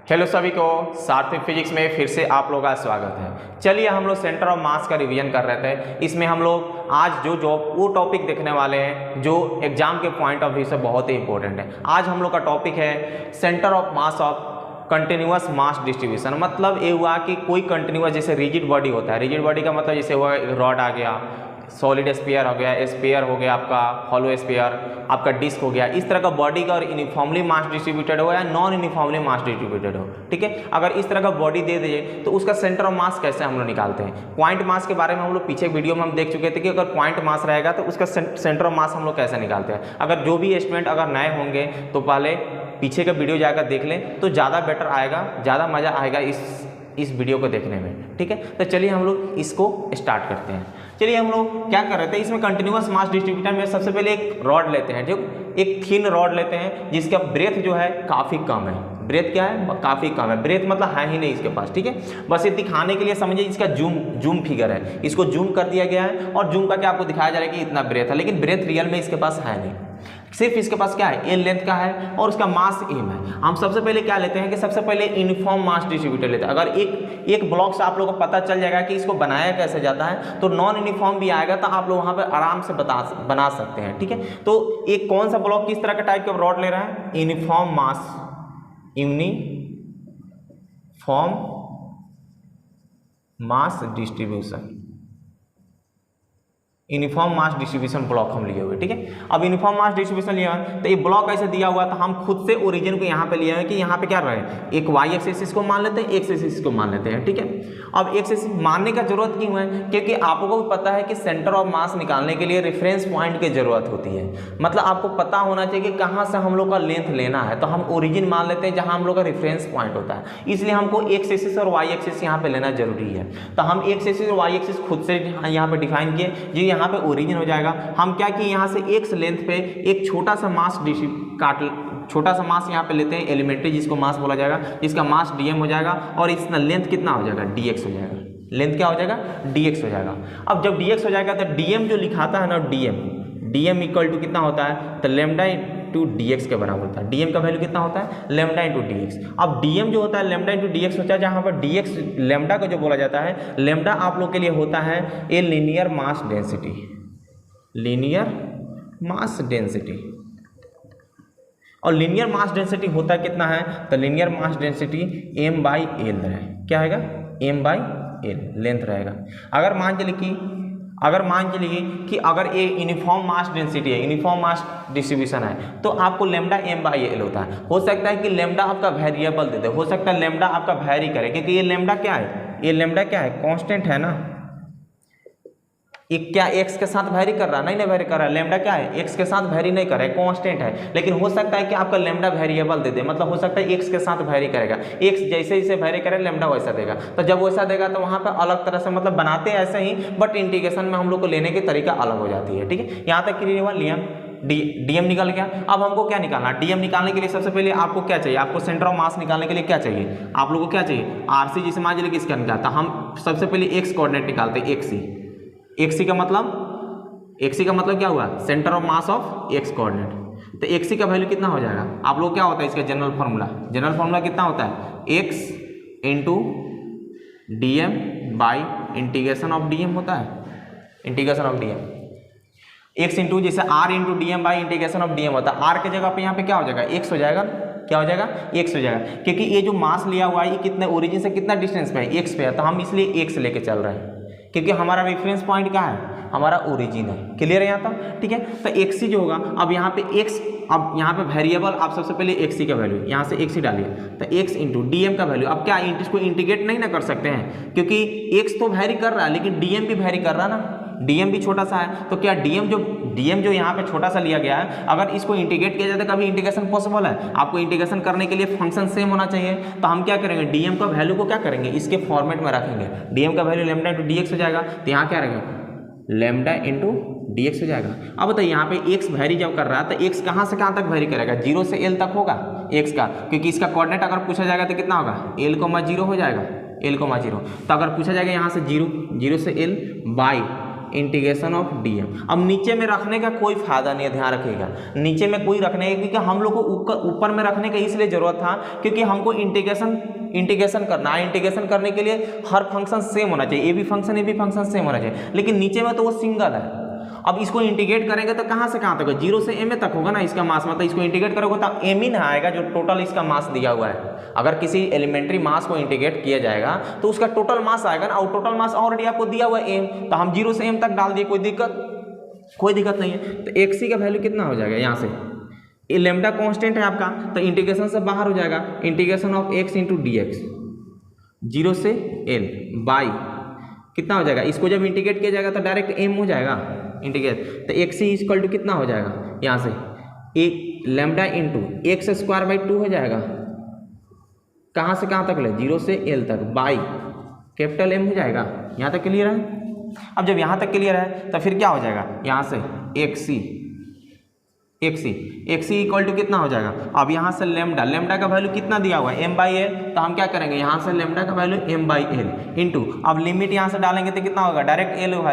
Hello सभी को, सार्थिक physics में फिर से आप लोगों का स्वागत है। चलिए हम लोग सेंटर ऑफ मास का रिवीजन कर रहे थे। इसमें हम लोग आज जो वो टॉपिक देखने वाले हैं जो एग्जाम के पॉइंट ऑफ व्यू से बहुत ही इंपॉर्टेंट है। आज हम लोग का टॉपिक है centre of mass of continuous mass distribution. मतलब ये हुआ कि कोई कंटिन्यूअस, जैसे रिजिड बॉडी होता है, रिजिड बॉडी का मतलब जैसे हुआ रॉड आ गया, सॉलिड स्फीयर हो गया, स्फीयर हो गया आपका, हॉलो स्फीयर, आपका डिस्क हो गया। इस तरह का बॉडी का और यूनिफॉर्मली मास डिस्ट्रीब्यूटेड हो या नॉन यूनिफॉर्मली मास डिस्ट्रीब्यूटेड हो, ठीक है। अगर इस तरह का बॉडी दे दिए तो उसका सेंटर ऑफ मास कैसे हम लोग निकालते हैं। पॉइंट मास के बारे में हम लोग पीछे वीडियो में हम देख चुके थे कि अगर पॉइंट मास रहेगा तो उसका सेंटर ऑफ मास हम लोग कैसे निकालते हैं। अगर जो भी स्टूडेंट अगर नए होंगे तो पहले पीछे का वीडियो जाकर देख लें तो ज़्यादा बेटर आएगा, ज़्यादा मज़ा आएगा इस वीडियो को देखने में, ठीक है। तो चलिए हम लोग इसको स्टार्ट करते हैं। चलिए हम लोग क्या कर रहे थे, इसमें कंटिन्यूअस मास डिस्ट्रीब्यूटर में सबसे पहले एक रॉड लेते हैं, जो एक थिन रॉड लेते हैं जिसका ब्रेथ जो है काफ़ी कम है। ब्रेथ क्या है? काफ़ी कम है। ब्रेथ मतलब है ही नहीं इसके पास, ठीक है। बस ये दिखाने के लिए समझिए, इसका जूम फिगर है, इसको जूम कर दिया गया है और जूम करके आपको दिखाया जा रहा है कि इतना ब्रेथ है, लेकिन ब्रेथ रियल में इसके पास है नहीं। सिर्फ इसके पास क्या है, एल लेंथ का है और उसका मास एम है। हम सबसे पहले क्या लेते हैं कि सबसे पहले यूनिफॉर्म मास डिस्ट्रीब्यूटर लेते हैं। अगर एक ब्लॉक से आप लोगों को पता चल जाएगा कि इसको बनाया कैसे जाता है तो नॉन यूनिफॉर्म भी आएगा तो आप लोग वहाँ पे आराम से बना सकते हैं, ठीक है। तो एक कौन सा ब्लॉक किस तरह का टाइप का रॉड ले रहा है, uniform mass distribution, uniform mass distribution block हम लिए हुए, ठीक है। अब यूनिफॉर्म मास डिस्ट्रीब्यूशन लिया तो ये ब्लॉक ऐसे दिया हुआ था, हम खुद से ओरिजिन को यहाँ पे लिए हैं कि यहाँ पे क्या रहे, एक वाई एक्सिस को मान लेते हैं, एक्स एक्सिस को मान लेते हैं, ठीक है। अब एक्स एक्सिस मानने का जरूरत क्यों है, क्योंकि आपको भी पता है कि सेंटर ऑफ मास निकालने के लिए रेफरेंस पॉइंट की जरूरत होती है। मतलब आपको पता होना चाहिए कि कहाँ से हम लोग का लेंथ लेना है, तो हम ओरिजिन मान लेते हैं जहाँ हम लोग का रेफरेंस पॉइंट होता है। इसलिए हमको एक्स एक्सिस और वाई एक्सिस यहाँ पे लेना जरूरी है। तो हम एक्स एक्सिस और वाई एक्सिस खुद से यहाँ पे डिफाइन किए, ये यहाँ पे ओरिजिन हो जाएगा। हम क्या किए, यहाँ से एक्स लेंथ पे एक छोटा सा मास छोटा सा मास यहाँ पे लेते हैं एलिमेंट्री, जिसको मास बोला जाएगा, जिसका मास डीएम हो जाएगा और इसका लेंथ कितना हो जाएगा, डीएक्स हो जाएगा। लेंथ क्या हो जाएगा, डीएक्स हो जाएगा। अब जब डीएक्स हो जाएगा तो डीएम जो लिखाता है ना, डीएम इक्वल टू कितना होता है, तो लेमडा इंटू डीएक्स के बराबर होता है। डीएम का वैल्यू कितना होता है, लेमडा इंटू डीएक्स। अब डीएम जो होता है लेमडा इंटू डीएक्स होता है, जहाँ पर डीएक्स लेमडा का जो बोला जाता है, लेमडा आप लोग के लिए होता है a linear mass density, linear mass density. और लीनियर मास डेंसिटी होता कितना है, तो linear mass density m by L है। क्या आएगा, m बाई एल लेंथ रहेगा। अगर मान चलिए कि अगर ये यूनिफॉर्म मास डेंसिटी है, यूनिफॉर्म मास डिस्ट्रीब्यूशन है, तो आपको लेमडा m बाई एल होता है। हो सकता है कि लेमडा आपका वेरिएबल दे दे, हो सकता है लेमडा आपका वेरी करे, क्योंकि ये लेमडा क्या है, ये लेमडा क्या है, कांस्टेंट है ना। ये क्या एक्स के साथ वैरी कर रहा है, नहीं वैरी कर रहा है। लेमडा क्या है, एक्स के साथ वैरी नहीं कर रहा है, कांस्टेंट है। लेकिन हो सकता है कि आपका लेमडा वेरिएबल दे दे, मतलब हो सकता है एक्स के साथ वैरी करेगा, एक्स जैसे जैसे वैरी करे लेमडा वैसा देगा। तो जब वैसा देगा तो वहाँ पर अलग तरह से, मतलब बनाते हैं ऐसे ही, बट इंटीग्रेशन में हम लोग को लेने की तरीका अलग हो जाती है, ठीक है। यहाँ तक क्लियर लिया, डीएम निकल गया। अब हमको क्या निकालना, डीएम निकालने के लिए सबसे पहले आपको क्या चाहिए, आपको सेंटर ऑफ मास निकालने के लिए क्या चाहिए, आप लोगों को क्या चाहिए, आरसी। जिसे मान लीजिए किसका निकालता, हम सबसे पहले एक्स कोऑर्डिनेट निकालते हैं, एक्सी का मतलब क्या हुआ, centre of mass of x coordinate. तो एक्सी का वैल्यू कितना हो जाएगा, आप लोग क्या होता है इसका जनरल फार्मूला कितना होता है, x into D M by integration of D m होता है, integration of D m. X into जैसे r into D M by integration of D m होता है। आर की जगह पे यहाँ पे क्या हो जाएगा, एक्स हो जाएगा। क्या हो जाएगा, एक्स हो जाएगा, क्योंकि ये जो मास लिया हुआ है ये कितने ओरिजिन से कितना डिस्टेंस पे है, एक्स पे है, तो हम इसलिए एक्स लेके चल रहे हैं, क्योंकि हमारा रेफरेंस पॉइंट क्या है, हमारा ओरिजिन है। क्लियर है यहाँ तक, ठीक है। तो एक्सी जो होगा, अब यहाँ पे एक्स, अब यहाँ पे वेरिएबल आप सबसे पहले एक्सी का वैल्यू यहाँ से एक्सी डालिए, तो एक्स इंटू डीएम का वैल्यू। अब क्या इसको इंटीग्रेट नहीं ना कर सकते हैं, क्योंकि एक्स तो वैरी कर रहा है लेकिन डीएम भी वैरी कर रहा है ना, डीएम भी छोटा सा है। तो क्या डीएम जो यहाँ पे छोटा सा लिया गया है, अगर इसको इंटीग्रेट किया जाए तो कभी इंटीग्रेशन पॉसिबल है। आपको इंटीग्रेशन करने के लिए फंक्शन सेम होना चाहिए। तो हम क्या करेंगे, डीएम का वैल्यू को क्या करेंगे, इसके फॉर्मेट में रखेंगे। डीएम का वैल्यू लेमडा इंटू डीएक्स हो जाएगा, तो यहाँ क्या रहेगा, लेमडा इंटू डीएक्स हो जाएगा। अब बताइए यहाँ पे एक्स वैरी जब कर रहा है तो एक्स कहाँ से कहाँ तक वैरी करेगा, 0 से l तक होगा एक्स का, क्योंकि इसका कोऑर्डिनेट अगर पूछा जाएगा तो कितना होगा, l, 0 हो जाएगा, l, 0। तो अगर पूछा जाएगा यहाँ से 0 से l by integration of dm। अब नीचे में रखने का कोई फायदा नहीं है, ध्यान रखिएगा, नीचे में कोई रखने का, क्योंकि हम लोग को ऊपर में रखने का इसलिए जरूरत था क्योंकि हमको इंटीग्रेशन करना है। इंटीग्रेशन करने के लिए हर फंक्शन सेम होना चाहिए, ए बी फंक्शन सेम होना चाहिए, लेकिन नीचे में तो वो सिंगल है। अब इसको इंटीग्रेट करेंगे तो कहाँ से कहाँ तक, 0 से m तक होगा ना इसका मास, मतलब इसको इंटीग्रेट करोगे तो m ही ना आएगा जो टोटल इसका मास दिया हुआ है। अगर किसी एलिमेंट्री मास को इंटीग्रेट किया जाएगा तो उसका टोटल मास आएगा ना, और टोटल मास ऑलरेडी आपको दिया हुआ है m, तो हम 0 से m तक डाल दिए, कोई दिक्कत नहीं है। तो xc का वैल्यू कितना हो जाएगा यहाँ से, ये लेमडा कांस्टेंट है आपका, तो इंटीग्रेशन से बाहर हो जाएगा, integration of x into D x 0 से l बाई कितना हो जाएगा, इसको जब इंटीग्रेट किया जाएगा तो डायरेक्ट m हो जाएगा इंटीग्रेट, तो एक्स इक्वल टू कितना हो जाएगा यहाँ से एक lambda into x square by 2 हो जाएगा, कहाँ से कहाँ तक ले, 0 से l तक बाई कैपिटल M हो जाएगा। यहाँ तक क्लियर है। अब जब यहाँ तक क्लियर है तो फिर क्या हो जाएगा, यहाँ से एक्सी इक्वल टू कितना हो जाएगा, अब यहाँ से लेमडा का वैल्यू कितना दिया हुआ है m/l, तो हम क्या करेंगे यहाँ से लेमडा का वैल्यू m/l इंटू, अब लिमिट यहाँ से डालेंगे तो कितना होगा, डायरेक्ट l होगा,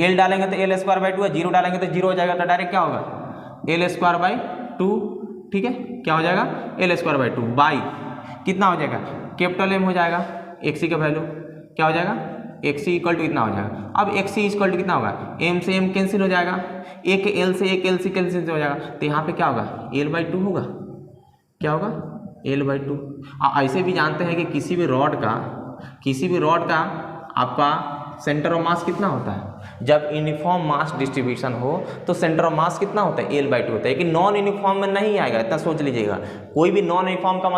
l डालेंगे तो l स्क्वायर बाई 2 है, 0 डालेंगे तो 0 हो जाएगा, तो डायरेक्ट क्या होगा l स्क्वायर बाई 2, ठीक है, क्या हो जाएगा l स्क्वायर बाई 2 बाई कितना हो जाएगा कैपिटल M हो जाएगा, एक्सी का वैल्यू क्या हो जाएगा, एक्सी इक्वल टू कितना हो जाएगा, अब एक्सी इक्वल टू कितना होगा, m से m कैंसिल हो जाएगा, एक l से एक l से कैंसिल हो जाएगा, तो यहाँ पे क्या होगा l/2 होगा, क्या होगा l/2। ऐसे भी जानते हैं कि किसी भी रॉड का आपका सेंटर ऑफ मास कितना होता है, जब यूनिफॉर्म मास डिस्ट्रीब्यूशन हो तो सेंटर ऑफ मास कितना होता है l/2 होता है, कि नॉन यूनिफॉर्म में नहीं आएगा, इतना सोच लीजिएगा। कोई भी नॉन यूनिफॉर्म का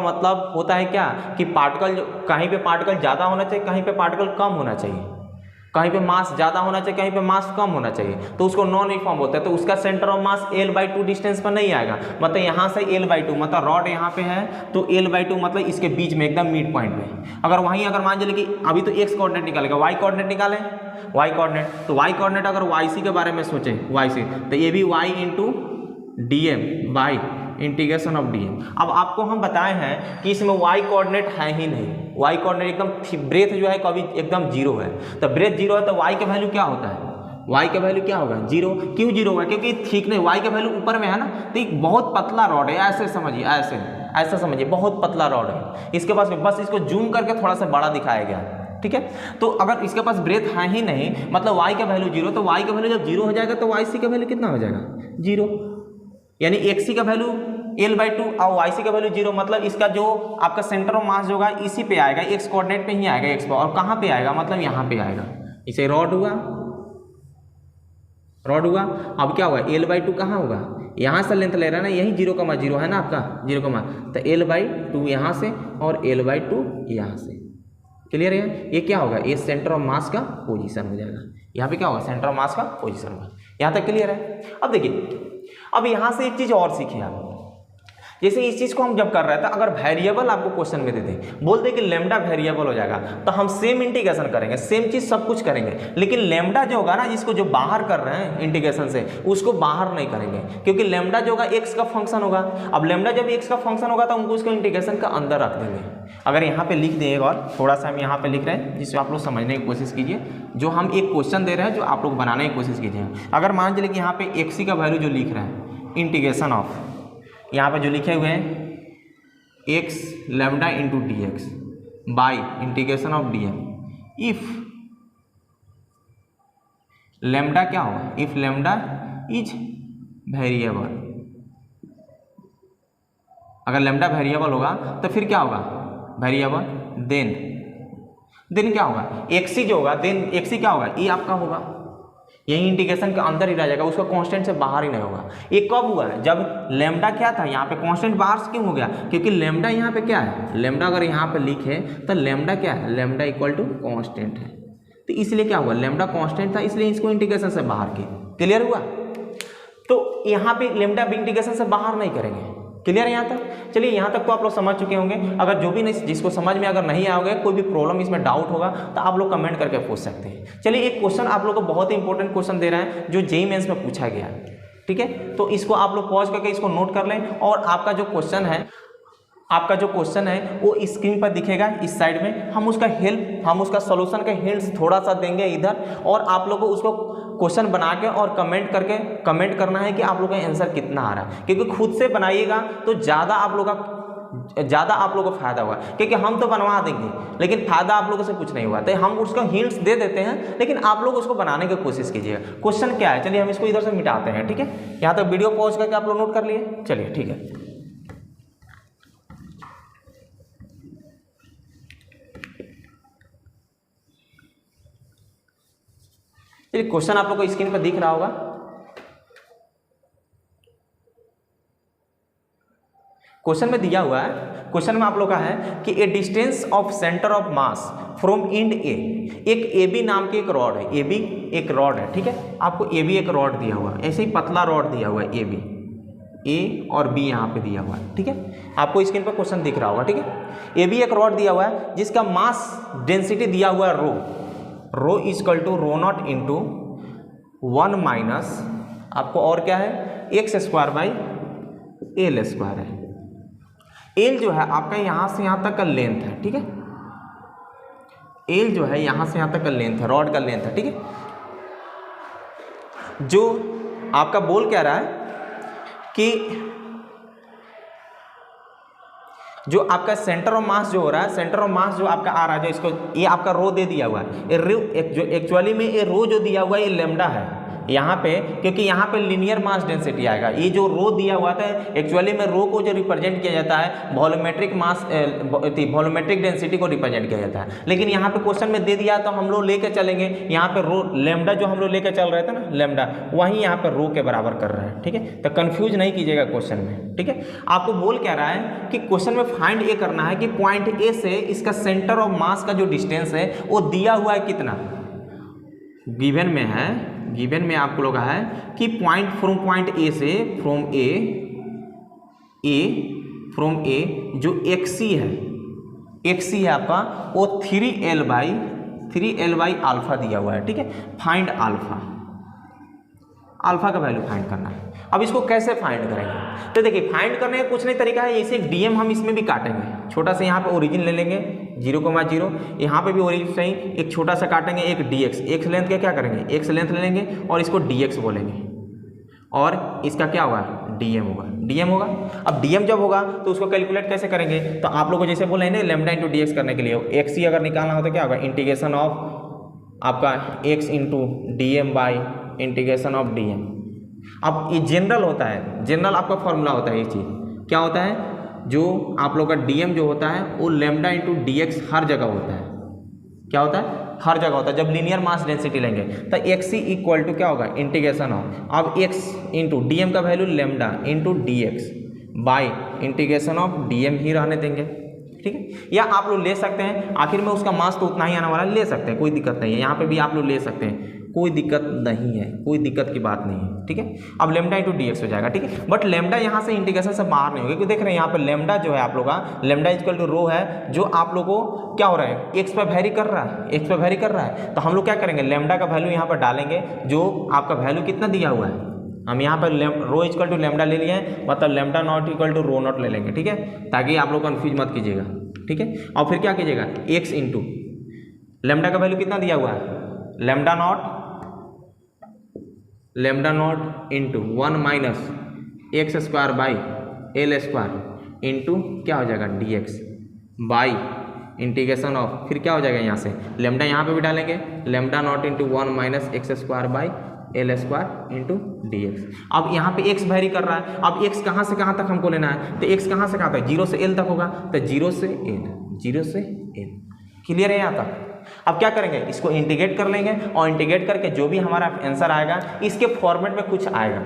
मतलब होता है क्या, कि पार्टिकल कहीं पे पार्टिकल ज़्यादा होना चाहिए, कहीं पे पार्टिकल कम होना चाहिए, कहीं पे मास ज़्यादा होना चाहिए, कहीं पे मास कम होना चाहिए, तो उसको नॉन यूनिफॉर्म बोलते हैं। तो उसका centre of mass l/2 distance पर नहीं आएगा, मतलब यहाँ से l/2 मतलब रॉड यहाँ पे है तो l/2 मतलब इसके बीच में एकदम मिड पॉइंट में। अगर मान चलिए कि अभी तो x कोऑर्डिनेट निकालेगा, y कोऑर्डिनेट निकालें, y कोऑर्डिनेट, तो y कोऑर्डिनेट अगर yc के बारे में सोचें, y से, तो ये भी y into dm by integration of dm। अब आपको हम बताए हैं कि इसमें y कोऑर्डिनेट है ही नहीं, y कोऑर्डिनेट एकदम ब्रेथ जो है कभी एकदम 0 है, तो ब्रेथ 0 है तो y का वैल्यू क्या होता है, y का वैल्यू क्या होगा 0। क्यों 0 होगा, क्योंकि ठीक नहीं, y का वैल्यू ऊपर में है ना, तो एक बहुत पतला रॉड है, ऐसे समझिए, ऐसा समझिए, बहुत पतला रॉड है इसके पास में, बस इसको जूम करके थोड़ा सा बड़ा दिखाया गया, ठीक है। तो अगर इसके पास ब्रेथ है ही नहीं, मतलब y का वैल्यू 0, तो y का वैल्यू जब 0 हो जाएगा तो yc का वैल्यू कितना हो जाएगा 0, यानी xc का वैल्यू l/2 और yc का वैल्यू 0, मतलब इसका जो आपका सेंटर ऑफ मास होगा इसी पे आएगा, x कोऑर्डिनेट पे ही आएगा, x पर, और कहाँ पे आएगा, मतलब यहाँ पे आएगा। इसे रॉड हुआ, अब क्या हुआ l/2 कहाँ होगा, यहाँ से लेंथ ले रहा है ना, यही 0,0 है ना आपका 0, तो l/2 यहाँ से और l/2 यहाँ से, क्लियर है। ये क्या होगा, ये सेंटर ऑफ मास का पोजीशन हो जाएगा, यहाँ पे क्या होगा सेंटर ऑफ मास का पोजीशन होगा। यहाँ तक क्लियर है। अब देखिए, अब यहाँ से एक चीज़ और सीखिए आप, जैसे इस चीज़ को हम जब कर रहे थे, अगर वेरिएबल आपको क्वेश्चन में देते, बोलते कि लेमडा वेरिएबल हो जाएगा, तो हम सेम इंटीग्रेशन करेंगे, सेम चीज़ सब कुछ करेंगे, लेकिन लेमडा जो होगा ना, जिसको जो बाहर कर रहे हैं इंटीग्रेशन से, उसको बाहर नहीं करेंगे, क्योंकि लेमडा जो होगा एक्स का फंक्शन होगा। अब लेमडा जब एक्स का फंक्शन होगा तो हमको उसको इंटीग्रेशन का अंदर रख देंगे। अगर यहाँ पे लिख दें, और थोड़ा सा हम यहाँ पे लिख रहे हैं जिससे आप लोग समझने की कोशिश कीजिए, जो हम एक क्वेश्चन दे रहे हैं जो आप लोग बनाने की कोशिश कीजिए। अगर मान चलिए कि यहाँ पे एक्सी का वैल्यू जो लिख रहे हैं, इंटीग्रेशन ऑफ, यहाँ पे जो लिखे हुए हैं x lambda into D x by integration of D M, if lambda क्या होगा, इफ लेमडा इज वेरिएबल, अगर लेमडा वेरिएबल होगा तो फिर क्या होगा वेरिएबल, देन क्या होगा एक्सी जो होगा, देन एक्सी क्या होगा, ये आपका होगा, यही इंटीग्रेशन के अंदर ही रह जाएगा, उसका कांस्टेंट से बाहर ही नहीं होगा। ये कब हुआ है, जब लेमडा क्या था, यहाँ पे कांस्टेंट बाहर से क्यों हो गया, क्योंकि लेमडा यहाँ पे क्या है, लेमडा अगर यहाँ पे लिखे तो लेमडा क्या है, लेमडा इक्वल टू कांस्टेंट है, तो इसलिए क्या हुआ, लेमडा कांस्टेंट था इसलिए इसको इंटीग्रेशन से बाहर किया। क्लियर हुआ। तो यहाँ पे लेमडा इंटीग्रेशन से बाहर नहीं करेंगे। क्लियर है यहाँ तक। चलिए यहाँ तक तो आप लोग समझ चुके होंगे। अगर जो भी नहीं, जिसको समझ में अगर नहीं आओगे, कोई भी प्रॉब्लम इसमें डाउट होगा तो आप लोग कमेंट करके पूछ सकते हैं। चलिए एक क्वेश्चन आप लोग को बहुत ही इंपॉर्टेंट क्वेश्चन दे रहे हैं जो जेईई मेंस में पूछा गया, ठीक है। तो इसको आप लोग पॉज करके इसको नोट कर लें और आपका जो क्वेश्चन है आपका जो क्वेश्चन है वो स्क्रीन पर दिखेगा इस साइड में, हम उसका सॉल्यूशन का हिंट्स थोड़ा सा देंगे इधर, और आप लोगों को उसको क्वेश्चन बना के और कमेंट करना है कि आप लोगों का आंसर कितना आ रहा है, क्योंकि खुद से बनाइएगा तो ज़्यादा आप लोगों को फायदा होगा, क्योंकि हम तो बनवा देंगे लेकिन फायदा आप लोगों से कुछ नहीं हुआ, तो हम उसका हिंट्स दे देते हैं, लेकिन आप लोग उसको बनाने की कोशिश कीजिएगा। क्वेश्चन क्या है, चलिए हम इसको इधर से मिटाते हैं, ठीक है। यहाँ तक वीडियो पॉज करके आप लोग नोट कर लिए, चलिए ठीक है। चलिए क्वेश्चन आप लोग को स्क्रीन पर दिख रहा होगा। क्वेश्चन में दिया हुआ है, क्वेश्चन में आप लोग का है कि A distance of centre of mass from end A, एक ए बी नाम की एक रॉड है, ए बी एक रॉड है, ठीक है। आपको ए बी एक रॉड दिया हुआ है, ऐसे ही पतला रॉड दिया हुआ है, ए बी, ए और बी यहाँ पे दिया हुआ है, ठीक है। आपको स्क्रीन पर क्वेश्चन दिख रहा होगा, ठीक है। ए बी एक रॉड दिया हुआ है जिसका मास डेंसिटी दिया हुआ है rho equal to rho naught into 1 minus आपको और क्या है x square by l square है। एल जो है आपका यहाँ से यहाँ तक का लेंथ है, ठीक है। एल जो है यहाँ से यहाँ तक का लेंथ है, रॉड का लेंथ है, ठीक है। जो आपका बोल क्या रहा है कि जो आपका सेंटर ऑफ मास जो हो रहा है, सेंटर ऑफ मास जो आपका आ रहा है, जो इसको ये आपका रो दे दिया हुआ है, जो एक्चुअली में ये रो जो दिया हुआ है ये लैम्डा है यहाँ पे, क्योंकि यहाँ पे लीनियर मास डेंसिटी आएगा। ये जो रो दिया हुआ था एक्चुअली में रो को जो रिप्रेजेंट किया जाता है वॉल्यूमेट्रिक मास, वॉल्यूमेट्रिक डेंसिटी को रिप्रेजेंट किया जाता है, लेकिन यहाँ पे क्वेश्चन में दे दिया तो हम लोग लेके चलेंगे यहाँ पे रो लैम्डा जो हम लोग लेके चल रहे थे ना, लैम्डा वहीं यहाँ पे रो के बराबर कर रहे हैं, ठीक है। तो कंफ्यूज नहीं कीजिएगा क्वेश्चन में, ठीक है। आपको बोल कह रहा है कि क्वेश्चन में फाइंड ये करना है कि पॉइंट ए से इसका सेंटर ऑफ मास का जो डिस्टेंस है वो दिया हुआ है कितना, गिवन में आपको लोग है कि पॉइंट ए से फ्रॉम ए जो एक्सी है आपका वो 3L बाई अल्फा दिया हुआ है, ठीक है। फाइंड अल्फा का वैल्यू फाइंड करना है। अब इसको कैसे फाइंड करेंगे, तो देखिए फाइंड करने का कुछ नहीं तरीका है, जैसे डीएम हम इसमें भी काटेंगे, छोटा सा यहाँ पे ओरिजिन ले लेंगे 0,0, यहाँ पे भी ओरिजिन सही एक छोटा सा काटेंगे, एक dx, एक्स लेंथ का क्या करेंगे, एक्स लेंथ ले लेंगे और इसको dx बोलेंगे, और इसका क्या होगा डीएम होगा। अब डीएम जब होगा तो उसको कैलकुलेट कैसे करेंगे, तो आप लोग को जैसे बोले ना लैम्डा इंटू डी एक्स करने के लिए एक्स ही अगर निकालना हो तो क्या होगा, इंटीग्रेशन ऑफ आपका X into D M by integration of D M. अब ये जनरल होता है, जनरल आपका फॉर्मूला होता है, ये चीज़ क्या होता है, जो आप लोग का डीएम जो होता है वो लैम्डा इंटू डी एक्स हर जगह होता है, क्या होता है हर जगह होता है। जब लीनियर मास डेंसिटी लेंगे तो एक्स सी इक्वल टू क्या होगा इंटीग्रेशन ऑफ, अब एक्स इंटू डी एम का value lambda into D x by integration of D m ही रहने देंगे, ठीक है। या आप लोग ले सकते हैं, आखिर में उसका मास तो उतना ही आने वाला है, ले सकते हैं, कोई दिक्कत नहीं है, यहाँ पे भी आप लोग ले सकते हैं, कोई दिक्कत नहीं है, कोई दिक्कत की बात नहीं है, ठीक है। अब लैम्डा इंटू डी एक्स हो जाएगा, ठीक है। बट लैम्डा यहाँ से इंटीग्रेशन से बाहर नहीं होगा, क्योंकि देख रहे हैं यहाँ पे लैम्डा जो है आप लोग का लैम्डा इक्वल टू रो है, जो आप लोग को क्या हो रहा है एक्स पे वेरी कर रहा है, तो हम लोग क्या करेंगे लैम्डा का वैल्यू यहाँ पर डालेंगे, जो आपका वैल्यू कितना दिया हुआ है, हम यहाँ पर रो इक्वल टू लैम्डा ले लिए हैं, मतलब lambda not equal to rho not ले लेंगे, ठीक है, ताकि आप लोग कंफ्यूज मत कीजिएगा, ठीक है। और फिर क्या कीजिएगा एक्स इंटू लैम्डा का वैल्यू कितना दिया हुआ है, lambda naught into 1 minus x square by l square into क्या हो जाएगा D x by integration of, फिर क्या हो जाएगा यहाँ से लैम्डा यहाँ पे भी डालेंगे lambda naught into 1 minus x square by l square into D x. अब यहाँ पे एक्स वेरी कर रहा है, अब एक्स कहाँ से कहाँ तक हमको लेना है, तो एक्स कहाँ से कहाँ तक 0 से एल तक होगा, तो 0 से एल, क्लियर है यहाँ तक। अब क्या करेंगे इसको इंटीग्रेट कर लेंगे, और इंटीग्रेट करके जो भी हमारा आंसर आएगा इसके फॉर्मेट में कुछ आएगा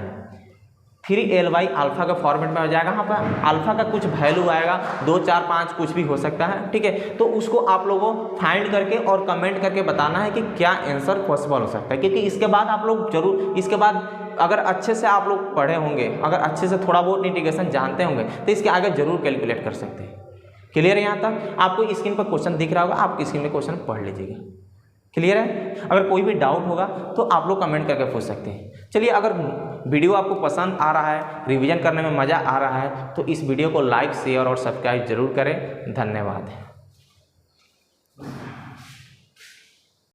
3L बाई अल्फा का फॉर्मेट में हो जाएगा, यहाँ पर अल्फा का कुछ वैल्यू आएगा 2, 4, 5 कुछ भी हो सकता है, ठीक है। तो उसको आप लोगों फाइंड करके और कमेंट करके बताना है कि क्या आंसर पॉसिबल हो सकता है, क्योंकि इसके बाद आप लोग जरूर, इसके बाद अगर अच्छे से आप लोग पढ़े होंगे, अगर अच्छे से थोड़ा बहुत इंटीग्रेशन जानते होंगे तो इसके आगे जरूर कैलकुलेट कर सकते हैं। क्लियर है यहाँ तक, आपको स्क्रीन पर क्वेश्चन दिख रहा होगा, आप स्क्रीन में क्वेश्चन पढ़ लीजिएगा। क्लियर है? अगर कोई भी डाउट होगा तो आप लोग कमेंट करके पूछ सकते हैं। चलिए, अगर वीडियो आपको पसंद आ रहा है, रिवीजन करने में मज़ा आ रहा है, तो इस वीडियो को लाइक, शेयर और सब्सक्राइब जरूर करें। धन्यवाद।